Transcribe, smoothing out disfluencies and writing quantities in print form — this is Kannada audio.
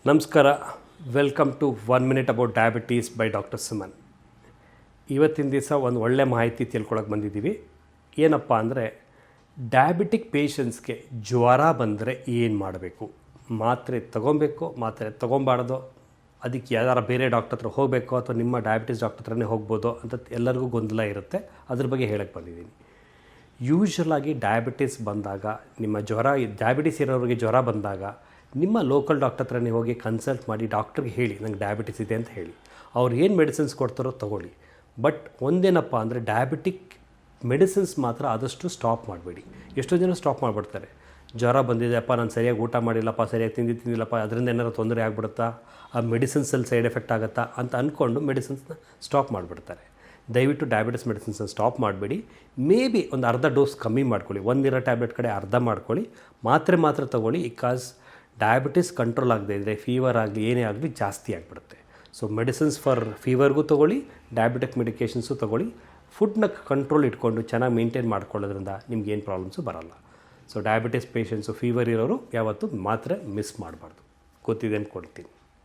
ನಮಸ್ಕಾರ. Welcome to 1 minute about diabetes by doctor Suman. ಇವತ್ತಿನ ದಿವಸ ಒಂದು ಒಳ್ಳೆ ಮಾಹಿತಿ ತಿಳ್ಕೊಳಕ್ಕೆ ಬಂದಿದ್ದೀವಿ. ಏನಪ್ಪ ಅಂದರೆ, ಡಯಾಬಿಟಿಕ್ ಪೇಷಂಟ್ಸ್ಗೆ ಜ್ವರ ಬಂದರೆ ಏನು ಮಾಡಬೇಕು, ಮಾತ್ರೆ ತೊಗೊಬೇಕು, ಮಾತ್ರೆ ತೊಗೊಬಾರ್ದು, ಅದಕ್ಕೆ ಯಾವ್ದಾರ ಬೇರೆ ಡಾಕ್ಟರ್ ಹತ್ರ ಹೋಗಬೇಕು ಅಥವಾ ನಿಮ್ಮ ಡಯಾಬಿಟಿಸ್ ಡಾಕ್ಟರ್ ಹತ್ರನೇ ಹೋಗ್ಬೋದು ಅಂತ ಎಲ್ಲರಿಗೂ ಗೊಂದಲ ಇರುತ್ತೆ. ಅದ್ರ ಬಗ್ಗೆ ಹೇಳಕ್ಕೆ ಬಂದಿದ್ದೀನಿ. ಯೂಶ್ವಲಾಗಿ ಡಯಾಬಿಟಿಸ್ ಬಂದಾಗ, ನಿಮ್ಮ ಡಯಾಬಿಟಿಸ್ ಇರೋರಿಗೆ ಜ್ವರ ಬಂದಾಗ ನಿಮ್ಮ ಲೋಕಲ್ ಡಾಕ್ಟರ್ ಹತ್ರನೇ ಹೋಗಿ ಕನ್ಸಲ್ಟ್ ಮಾಡಿ ಡಾಕ್ಟ್ರಿಗೆ ಹೇಳಿ ನಂಗೆ ಡಯಾಬಿಟಿಸ್ ಇದೆ ಅಂತ ಹೇಳಿ. ಅವ್ರು ಏನು ಮೆಡಿಸಿನ್ಸ್ ಕೊಡ್ತಾರೋ ತೊಗೊಳ್ಳಿ. ಬಟ್ ಒಂದೇನಪ್ಪ ಅಂದರೆ, ಡಯಾಬಿಟಿಕ್ ಮೆಡಿಸಿನ್ಸ್ ಮಾತ್ರ ಆದಷ್ಟು ಸ್ಟಾಪ್ ಮಾಡಬೇಡಿ. ಎಷ್ಟೋ ಜನ ಸ್ಟಾಪ್ ಮಾಡಿಬಿಡ್ತಾರೆ. ಜ್ವರ ಬಂದಿದೆಯಪ್ಪ, ನಾನು ಸರಿಯಾಗಿ ಊಟ ಮಾಡಿಲ್ಲಪ್ಪ, ಸರಿಯಾಗಿ ತಿಂದಿಲ್ಲಪ್ಪ, ಅದರಿಂದ ಏನಾರು ತೊಂದರೆ ಆಗ್ಬಿಡುತ್ತಾ, ಆ ಮೆಡಿಸಿನ್ಸಲ್ಲಿ ಸೈಡ್ ಎಫೆಕ್ಟ್ ಆಗುತ್ತಾ ಅಂತ ಅಂದ್ಕೊಂಡು ಮೆಡಿಸಿನ್ಸ್ನ ಸ್ಟಾಪ್ ಮಾಡಿಬಿಡ್ತಾರೆ. ದಯವಿಟ್ಟು ಡಯಾಬಿಟಿಸ್ ಮೆಡಿಸಿನ್ಸನ್ನ ಸ್ಟಾಪ್ ಮಾಡಬೇಡಿ. ಮೇ ಬಿ ಒಂದು ಅರ್ಧ ಡೋಸ್ ಕಮ್ಮಿ ಮಾಡ್ಕೊಳ್ಳಿ. ಒಂದಿರೋ ಟ್ಯಾಬ್ಲೆಟ್ ಕಡೆ ಅರ್ಧ ಮಾಡ್ಕೊಳ್ಳಿ, ಮಾತ್ರ ತೊಗೊಳ್ಳಿ. ಬಿಕಾಸ್ ಡಯಾಬಿಟಿಸ್ ಕಂಟ್ರೋಲ್ ಆಗದೆ ಇದ್ದರೆ ಫೀವರ್ ಆಗಲಿ ಏನೇ ಆಗಲಿ ಜಾಸ್ತಿ ಆಗಿಬಿಡುತ್ತೆ. ಸೊ ಮೆಡಿಸಿನ್ಸ್ ಫಾರ್ ಫೀವರ್ಗೂ ತೊಗೊಳ್ಳಿ, ಡಯಾಬಿಟಿಕ್ ಮೆಡಿಕೇಷನ್ಸು ತೊಗೊಳ್ಳಿ. ಫುಡ್ನ ಕಂಟ್ರೋಲ್ ಇಟ್ಕೊಂಡು ಚೆನ್ನಾಗಿ ಮೇಂಟೈನ್ ಮಾಡ್ಕೊಳ್ಳೋದ್ರಿಂದ ನಿಮ್ಗೆ ಏನು ಪ್ರಾಬ್ಲಮ್ಸು ಬರೋಲ್ಲ. ಸೊ ಡಯಾಬಿಟಿಸ್ ಪೇಷಂಟ್ಸು, ಫೀವರ್ ಇರೋರು ಯಾವತ್ತೂ ಮಾತ್ರೆ ಮಿಸ್ ಮಾಡಬಾರ್ದು. ಗೊತ್ತಿದೆ ಅಂದ್ಕೊಳ್ತೀನಿ.